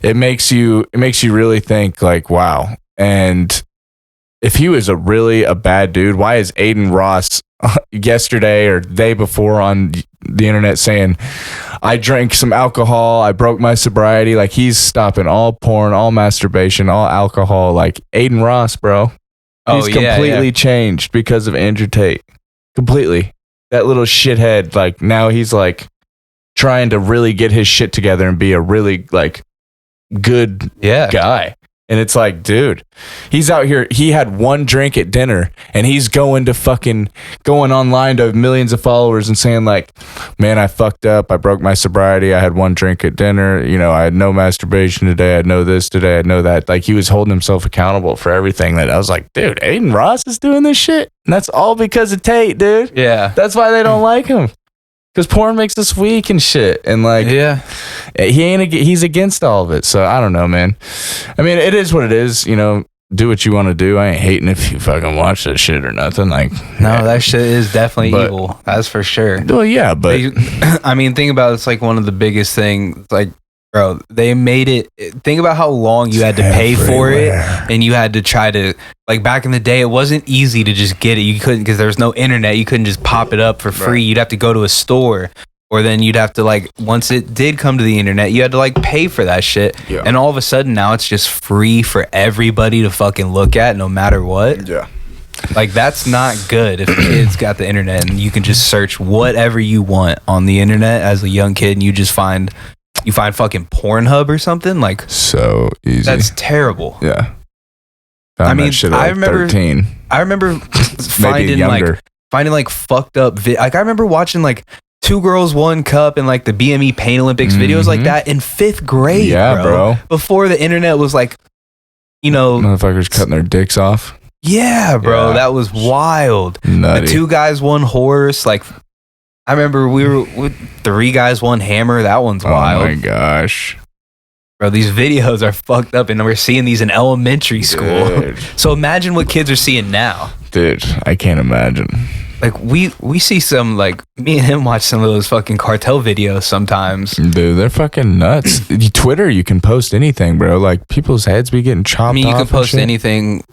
it makes you really think like, wow. And if he was a bad dude, why is Aiden Ross yesterday or the day before on the internet saying, I drank some alcohol, I broke my sobriety? Like, he's stopping all porn, all masturbation, all alcohol. Like, Aiden Ross, bro. He's completely changed because of Andrew Tate. Completely. That little shithead, like, now he's like trying to really get his shit together and be a really like good guy. And it's like, dude, he's out here. He had one drink at dinner, and he's going online to millions of followers and saying like, man, I fucked up. I broke my sobriety. I had one drink at dinner. I had no masturbation today. I had no this today. I had no that. Like, he was holding himself accountable for everything. That I was like, dude, Aiden Ross is doing this shit. And that's all because of Tate, dude. Yeah. That's why they don't like him. Because porn makes us weak and shit. And like, he's against all of it. So I don't know, man. I mean, it is what it is. Do what you want to do. I ain't hating if you fucking watch that shit or nothing. Like, no, that shit is definitely evil. That's for sure. Well, yeah, but I mean, think about it's like one of the biggest things. Like, bro, they made it. Think about how long you had to pay for it, and you had to try to, like, back in the day, it wasn't easy to just get it. You couldn't, because there was no internet. You couldn't just pop it up for free. You'd have to go to a store, or then you'd have to, like, once it did come to the internet, you had to, like, pay for that shit. Yeah. And all of a sudden now it's just free for everybody to fucking look at, no matter what. Yeah. Like, that's not good if kids got the internet and you can just search whatever you want on the internet as a young kid, and you just find fucking Pornhub or something. Like, so easy. That's terrible. Yeah. I mean, I remember 13. I remember finding like fucked up like, I remember watching like 2 Girls 1 Cup and like the BME Pain Olympics videos like that in 5th grade. Yeah, bro. Before the internet was like, motherfuckers cutting their dicks off. Yeah, bro. Yeah. That was wild. Nutty. The 2 Guys 1 Horse. Like, I remember we were with 3 Guys 1 Hammer. That one's wild. Oh my gosh. Bro, these videos are fucked up, and we're seeing these in elementary school. Dude. So imagine what kids are seeing now. Dude, I can't imagine. Like, we see some, like, me and him watch some of those fucking cartel videos sometimes. Dude, they're fucking nuts. Twitter, you can post anything, bro. Like, people's heads be getting chopped off. I mean, you can post anything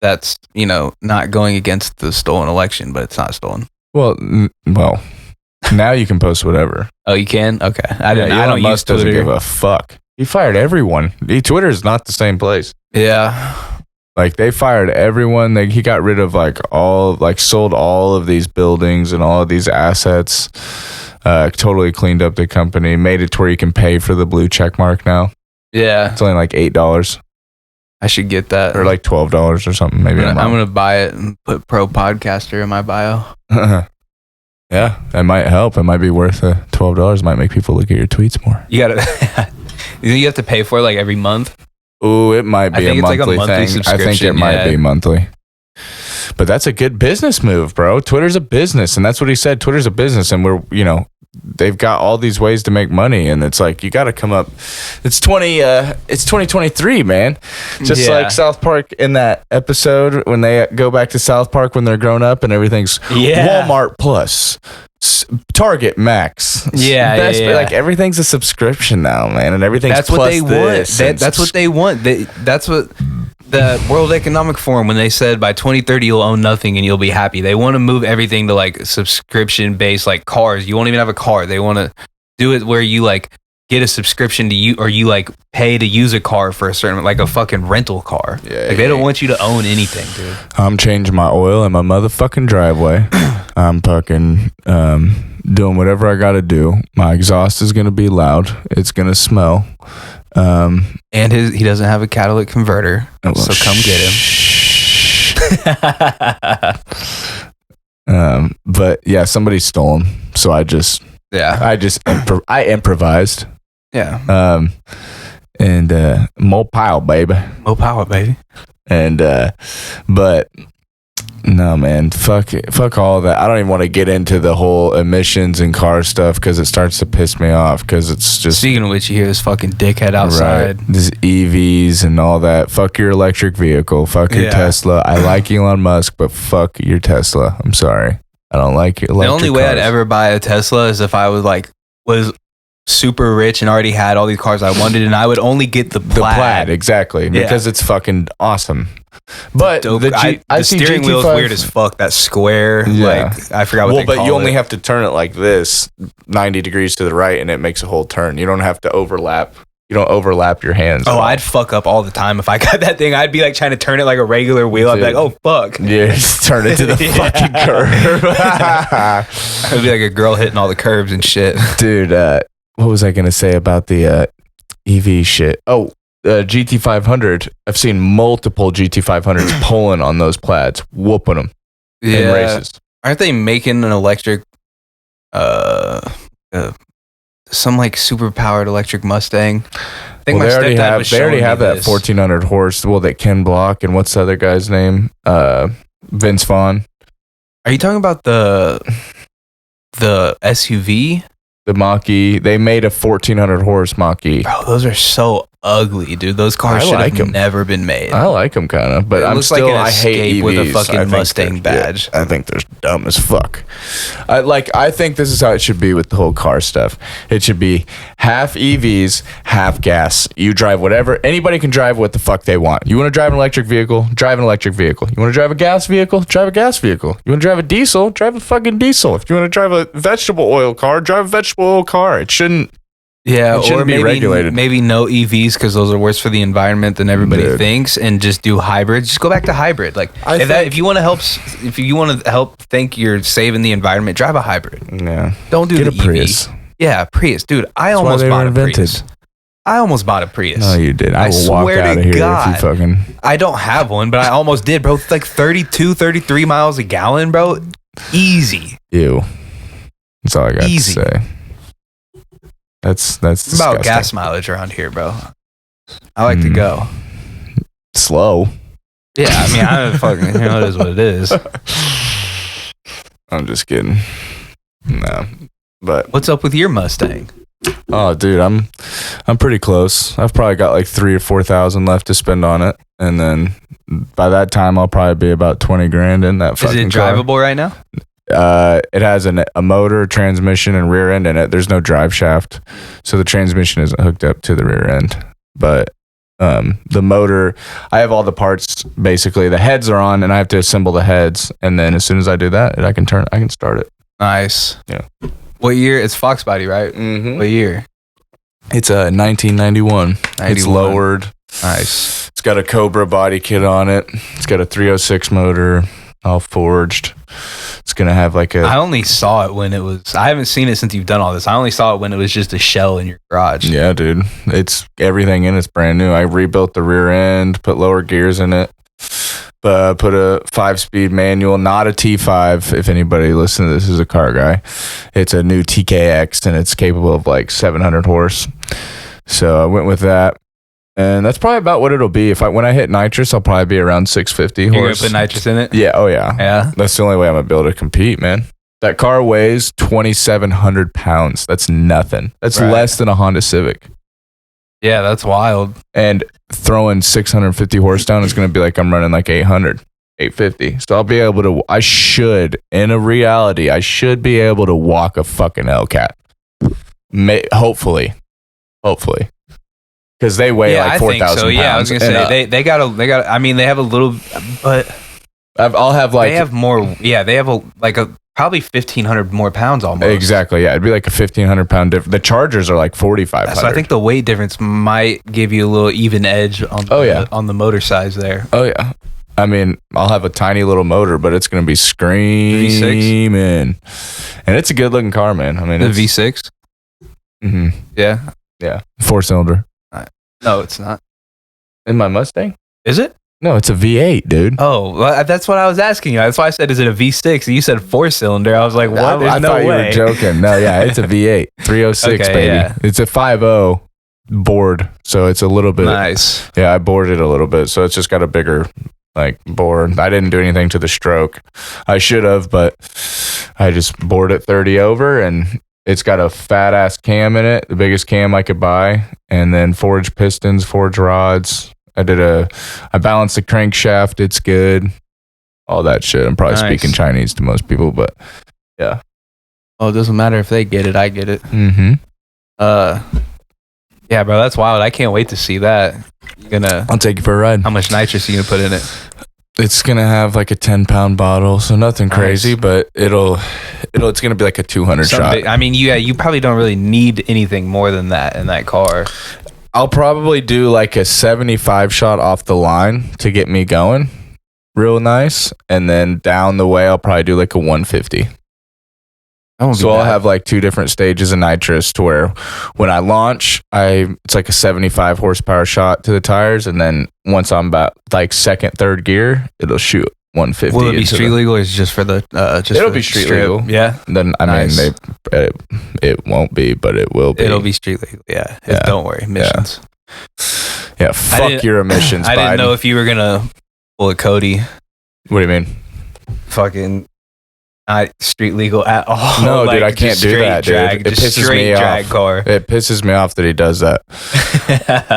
that's, not going against the stolen election, but it's not stolen. Well, now you can post whatever. Oh, you can? Okay. I don't use Twitter. Doesn't give a fuck. He fired everyone. Twitter is not the same place. Yeah. Like they fired everyone. He got rid of sold all of these buildings and all of these assets. Totally cleaned up the company. Made it to where you can pay for the blue check mark now. Yeah. It's only like $8 I should get that. or like $12 or something. Maybe I'm gonna buy it and put pro podcaster in my bio. Yeah, that might help. It might be worth $12. Might make people look at your tweets more. You gotta. You have to pay for it like every month. Ooh, it might be a monthly, monthly thing. I think it might be monthly. But that's a good business move, bro. Twitter's a business, and that's what he said. Twitter's a business, and they've got all these ways to make money, and it's like you got to come up. It's 2023, man. Just like South Park in that episode when they go back to South Park when they're grown up and everything's Walmart Plus, Target Max. Like everything's a subscription now, man, and everything's that's plus what they this want. That's what they want. That's what the World Economic Forum, when they said by 2030 you'll own nothing and you'll be happy. They want to move everything to like subscription based, like cars. You won't even have a car. They want to do it where you like get a subscription to you, or you like pay to use a car for a certain, like a fucking rental car. They don't want you to own anything, dude. I'm changing my oil in my motherfucking driveway. I'm fucking doing whatever I gotta do. My exhaust is gonna be loud. It's gonna smell. And he doesn't have a catalytic converter, so come get him. But yeah, somebody stole him, so I improvised. Yeah. And more power, baby. More power, baby. And but no, man, fuck all that. I don't even want to get into the whole emissions and car stuff because it starts to piss me off. Because it's just, speaking of which, you hear this fucking dickhead outside. Right, these EVs and all that. Fuck your electric vehicle. Fuck your Tesla. I like Elon Musk, but fuck your Tesla. I'm sorry, I don't like your electric. The only way I'd ever buy a Tesla is if I was super rich and already had all these cars I wanted, and I would only get the Plaid. Exactly, because it's fucking awesome. But the steering wheel is weird as fuck. That square, like I forgot what they call it. But you only have to turn it like this, 90 degrees to the right, and it makes a whole turn. You don't have to overlap. You don't overlap your hands. Oh, I'd fuck up all the time if I got that thing. I'd be like trying to turn it like a regular wheel. I'd be like, oh fuck. Yeah, just turn it to the fucking curve. I'd be like a girl hitting all the curves and shit. Dude, what was I gonna say about the EV shit? Oh, GT500. I've seen multiple GT500s pulling on those Plaids, whooping them in races. Aren't they making an electric, some like super powered electric Mustang? I think they already have that 1400 horse. Well, that Ken Block, and what's the other guy's name? Vince Vaughn. Are you talking about the SUV? The Mach-E. They made a 1400 horse Mach-E. Bro, those are so ugly, dude. Those cars should have never been made. I like them kind of, but I hate EVs. With a fucking Mustang badge. I think they're dumb as fuck. I think this is how it should be with the whole car stuff. It should be half EVs, half gas. You drive whatever. Anybody can drive what the fuck they want. You want to drive an electric vehicle? Drive an electric vehicle. You want to drive a gas vehicle? Drive a gas vehicle. You want to drive a diesel? Drive a fucking diesel. If you want to drive a vegetable oil car, drive a vegetable oil car. It shouldn't be regulated. Maybe no EVs because those are worse for the environment than everybody thinks, and just do hybrids. Just go back to hybrid. Like if you want to help think you're saving the environment, drive a hybrid. Yeah. Don't do the Prius. EV. Yeah, Prius, dude. I almost bought a Prius. No, you did. I will walk out of here if you fucking. I don't have one, but I almost did, bro. It's like 32, 33 miles a gallon, bro. Easy. Ew. That's all I got to say. That's it's about gas mileage around here, bro. I like to go slow. Yeah, I mean, I don't fucking, it is what it is. I'm just kidding. No, but what's up with your Mustang? Oh, dude, I'm pretty close. I've probably got like 3,000 or 4,000 left to spend on it, and then by that time, I'll probably be about 20 grand in that fucking car. Is it drivable right now? It has a motor, transmission, and rear end in it. There's no drive shaft, so the transmission isn't hooked up to the rear end. But the motor, I have all the parts. Basically, the heads are on, and I have to assemble the heads. And then as soon as I do that, I can start it. Nice. Yeah. What year? It's Fox body, right? Mm-hmm. What year? It's a 1991. It's 91. lowered. Nice. It's got a Cobra body kit on it. It's got a 306 motor, all forged. It's gonna have like a. I only saw it when it was. I haven't seen it since you've done all this. I only saw it when it was just a shell in your garage. Yeah, dude. It's everything in it's brand new. I rebuilt the rear end, put lower gears in it, put a 5-speed manual, not a T5. If anybody listening to this is a car guy, it's a new TKX and it's capable of like 700 horse. So I went with that. And that's probably about what it'll be. When I hit nitrous, I'll probably be around 650 You're horse. gonna put nitrous in it? Yeah, oh yeah. Yeah. That's the only way I'm gonna be able to compete, man. That car weighs 2,700 pounds. That's nothing. That's Right. less than a Honda Civic. Yeah, that's wild. And throwing 650 horse down is gonna be like I'm running like 800, 850. So I'll be able to. In a reality, I should be able to walk a fucking Hellcat. Hopefully. Because they weigh Yeah, like I 4,000 think so. pounds. Yeah, I was gonna say they got. I mean, they have a little, but I'll have like they have more. Yeah, they have probably 1,500 more pounds almost. exactly. Yeah, it'd be like a 1,500 pound difference. The Chargers are like 4,500. So I think the weight difference might give you a little even edge on on the motor size there. Oh yeah. I mean, I'll have a tiny little motor, but it's gonna be screaming, and it's a good looking car, man. I mean, The it's V6. Mhm. Yeah. 4-cylinder. No, it's not. In my Mustang? Is it? No, it's a V8, dude. Oh, well, that's what I was asking you. That's why I said, is it a V6? And you said 4-cylinder. I was like, what? There's I no thought way. you were joking. No, yeah, it's a V8, 306, Okay, baby. yeah. It's a 5.0 board, so it's a little bit. Nice. Yeah, I bored it a little bit, so it's just got a bigger like board. I didn't do anything to the stroke. I should have, but I just bored it 30 over, and it's got a fat ass cam in it, the biggest cam I could buy, and then forged pistons, forged rods. I balanced the crankshaft. It's good. All that shit. I'm probably Nice. speaking Chinese to most people, but yeah. Well, it doesn't matter if they get it. I get it. Mm-hmm. Yeah, bro, that's wild. I can't wait to see that. I'll take you for a ride. How much nitrous are you gonna put in it? It's gonna have like a 10-pound bottle, so nothing Nice. crazy, but it's gonna be like a 200 shot. I mean, you probably don't really need anything more than that in that car. I'll probably do like a 75 shot off the line to get me going real nice, and then down the way I'll probably do like a 150. So I'll have like 2 different stages of nitrous to where when I launch, it's like a 75 horsepower shot to the tires, and then once I'm about like second, third gear, it'll shoot 150. Will it be street legal, or is it just for the? It'll be street legal. Yeah. Then Nice. mean, it won't be, but it will be. It'll be street legal. Yeah. Yeah. Don't worry, emissions. Yeah, fuck your emissions. I didn't Biden. know if you were gonna pull a Cody. What do you mean? Fucking. Not street legal at all. No, Like, dude, I can't just do straight that, dude. drag, It just pisses straight me drag off. car. It pisses me off that he does that.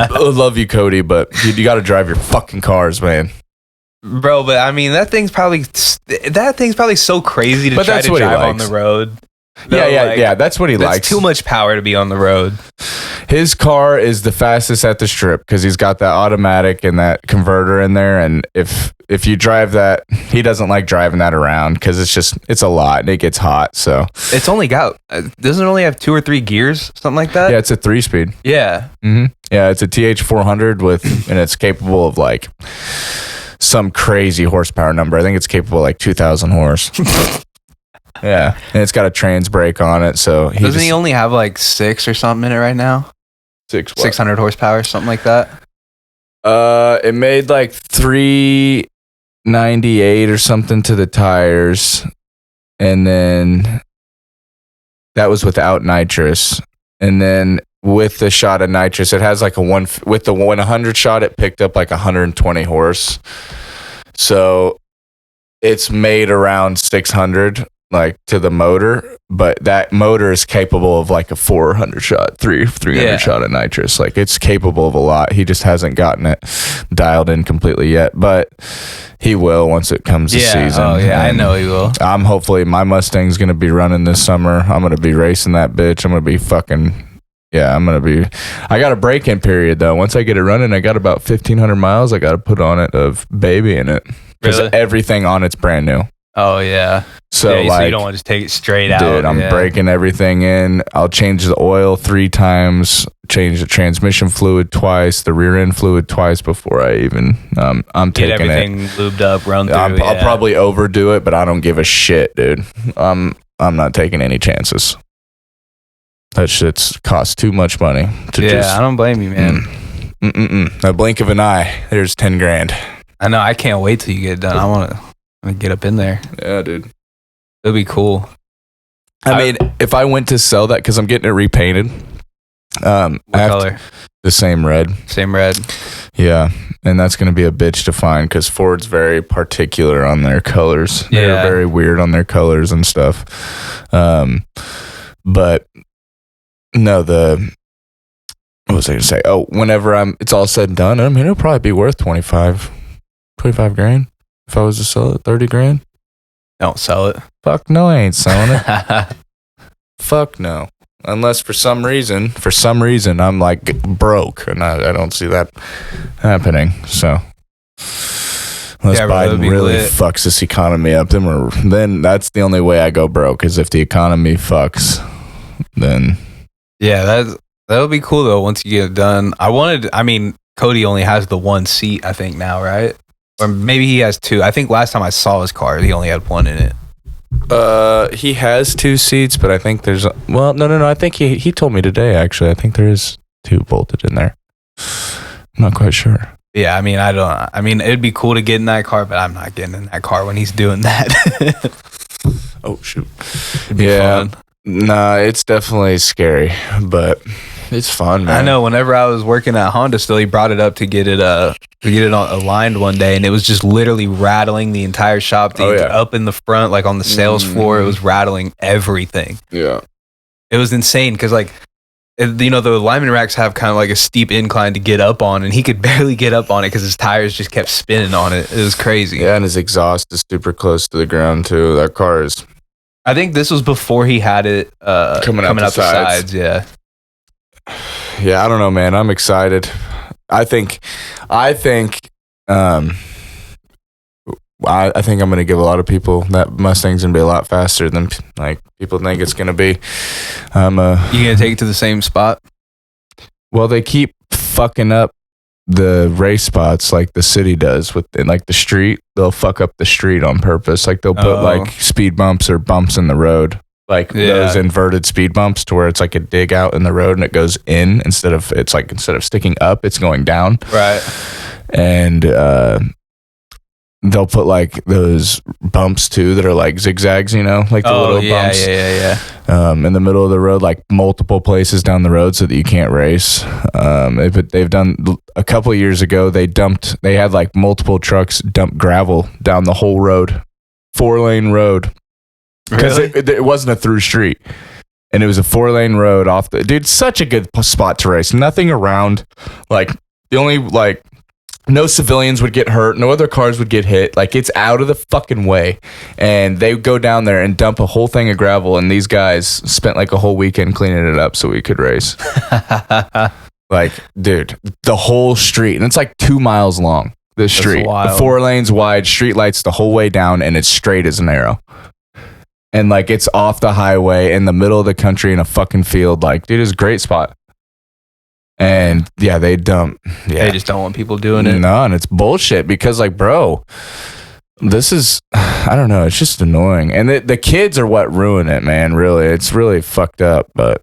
I love you, Cody, but you got to drive your fucking cars, man. Bro, but I mean that thing's probably so crazy to But try that's to what he drive on likes. the road. Yeah. That's what he That's likes. too much power to be on the road. His car is the fastest at the strip because he's got that automatic and that converter in there. And if you drive that, he doesn't like driving that around because it's a lot and it gets hot. So It's only got doesn't it only have 2 or 3 gears, something like that. yeah, it's a 3-speed. Yeah. Mm-hmm. Yeah, it's a TH400 and it's capable of like some crazy horsepower number. I think it's capable of like 2,000 horse. Yeah, and it's got a trans brake on it. So Doesn't he only have like 6 or something in it right now? 600 horsepower, something like that. It made like 398 or something to the tires, and then that was without nitrous, and then with the shot of nitrous, it has like with the 100 shot, it picked up like 120 horse. So it's made around 600 like to the motor, but that motor is capable of like a 400 shot, 300 shot of nitrous. Like it's capable of a lot. He just hasn't gotten it dialed in completely yet, but he will once it comes to season. Oh yeah, I And know he will. I'm hopefully my Mustang's going to be running this summer. I'm going to be racing that bitch. I'm going to be I got a break-in period though. Once I get it running, I got about 1,500 miles I got to put on it of baby in it. Because Really? everything on it's brand new. Oh yeah. So yeah, like, so you don't want to just take it straight out. dude, I'm breaking everything in. I'll change the oil 3 times, change the transmission fluid twice, the rear end fluid twice before I even. I'm Get taking everything lubed up, run through. I'll probably overdo it, but I don't give a shit, dude. I'm not taking any chances. That shit's cost too much money to just. I don't blame you, man. A blink of an eye, there's 10 grand. I know. I can't wait till you get it done. I want to get up in there. Yeah, dude. It'll be cool. I mean, if I went to sell that, because I'm getting it repainted. What color? The same red. Same red. Yeah, and that's going to be a bitch to find because Ford's very particular on their colors. Yeah. They're very weird on their colors and stuff. But no, what was I going to say? Oh, whenever it's all said and done, I mean, it'll probably be worth 25 grand if I was to sell it. 30 grand. Don't sell it. Fuck no, I ain't selling it. Fuck no. Unless for some reason I'm like broke and I don't see that happening. So unless Biden really fucks this economy up, then that's the only way I go broke is if the economy fucks. Then that'll be cool though once you get it done. Cody only has the 1 seat, I think now, right? Or maybe he has 2. I think last time I saw his car, he only had 1 in it. He has 2 seats, but I think there's no. I think he told me today actually. I think there is 2 bolted in there. I'm not quite sure. Yeah, it'd be cool to get in that car, but I'm not getting in that car when he's doing that. Oh shoot. Yeah. Fun. Nah, it's definitely scary, but it's fun, man. I know. Whenever I was working at Honda still, he brought it up to get it aligned one day, and it was just literally rattling the entire shop. Up in the front, like on the sales floor, it was rattling everything. Yeah. It was insane because the alignment racks have kind of like a steep incline to get up on, and he could barely get up on it because his tires just kept spinning on it. It was crazy. Yeah, and his exhaust is super close to the ground too. That car is. I think this was before he had it coming out the sides. Yeah. Yeah, I don't know, man. I'm excited. I think I'm going to give a lot of people that Mustang's going to be a lot faster than like people think it's going to be. You going to take it to the same spot? Well, they keep fucking up the race spots like the city does with like the street. They'll fuck up the street on purpose. Like they'll put like speed bumps or bumps in the road. Like those inverted speed bumps to where it's like a dig out in the road and it goes in instead of sticking up, it's going down. Right. And they'll put like those bumps too that are like zigzags, like the little bumps. Yeah. In the middle of the road, like multiple places down the road so that you can't race. They've done a couple of years ago, they had like multiple trucks dump gravel down the whole road, 4-lane road. Because it wasn't a through street. And it was a 4-lane road off dude, such a good spot to race. Nothing around. Like the only no civilians would get hurt. No other cars would get hit. Like it's out of the fucking way. And they go down there and dump a whole thing of gravel. And these guys spent like a whole weekend cleaning it up so we could race. Like, dude, the whole street. And it's like 2 miles long. This street. 4 lanes wide, street lights the whole way down. And it's straight as an arrow. And like it's off the highway in the middle of the country in a fucking field. Like, dude, it's a great spot. And yeah, they dump. Yeah. They just don't want people doing it. No, and it's bullshit because like, bro, this is, I don't know, it's just annoying. And the kids are what ruin it, man. Really, it's really fucked up. But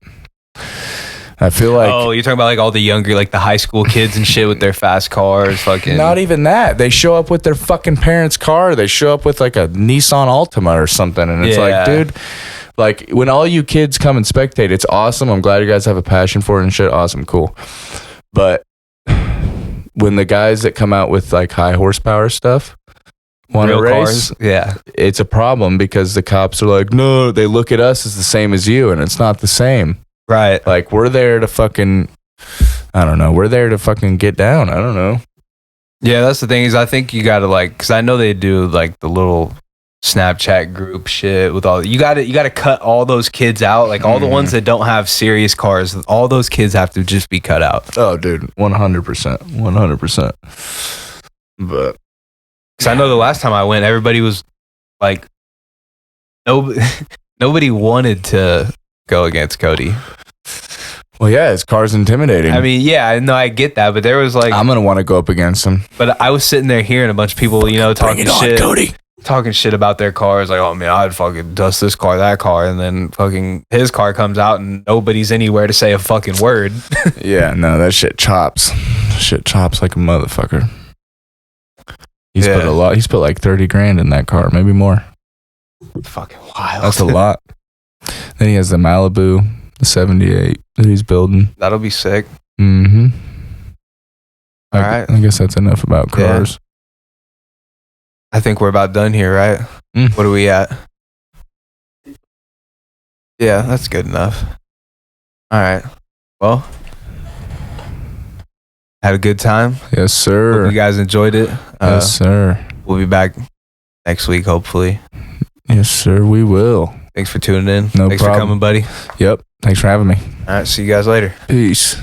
I feel like, oh, you're talking about like all the younger, like the high school kids and shit with their fast cars, fucking. Not even that. They show up with their fucking parents' car. They show up with like a Nissan Altima or something, and it's like, dude, like when all you kids come and spectate, it's awesome. I'm glad you guys have a passion for it and shit. Awesome, cool. But when the guys that come out with like high horsepower stuff want to race, it's a problem because the cops are like, no, they look at us as the same as you, and it's not the same. Right. Like, we're there to fucking, I don't know. We're there to fucking get down. I don't know. Yeah, that's the thing is I think you got to like, because I know they do like the little Snapchat group shit with all, you got to cut all those kids out. Like all the ones that don't have serious cars, all those kids have to just be cut out. Oh, dude, 100%. 100%. But. Because I know the last time I went, everybody was like nobody wanted to go against Cody. Well, yeah, his car's intimidating. I mean, yeah, no, I get that, but there was like, I'm gonna want to go up against him. but I was sitting there hearing a bunch of people, talking shit, Cody. talking shit about their cars. Like, oh man, I'd fucking dust this car, that car, and then fucking his car comes out and nobody's anywhere to say a fucking word. Yeah, no, that shit chops. Shit chops like a motherfucker. He's Yeah. put a lot. He's put like 30 grand in that car, maybe more. Fucking wild. That's a lot. Then he has the Malibu, the 78 that he's building. That'll be sick. Mm-hmm. All right. I guess that's enough about cars. I think we're about done here, right? Mm. What are we at? Yeah, that's good enough. All right. Well, had a good time. Yes, sir. Hope you guys enjoyed it. Yes, sir. We'll be back next week, hopefully. Yes, sir. We will. Thanks for tuning in. No Thanks problem. for coming, buddy. Yep. Thanks for having me. All right. See you guys later. Peace.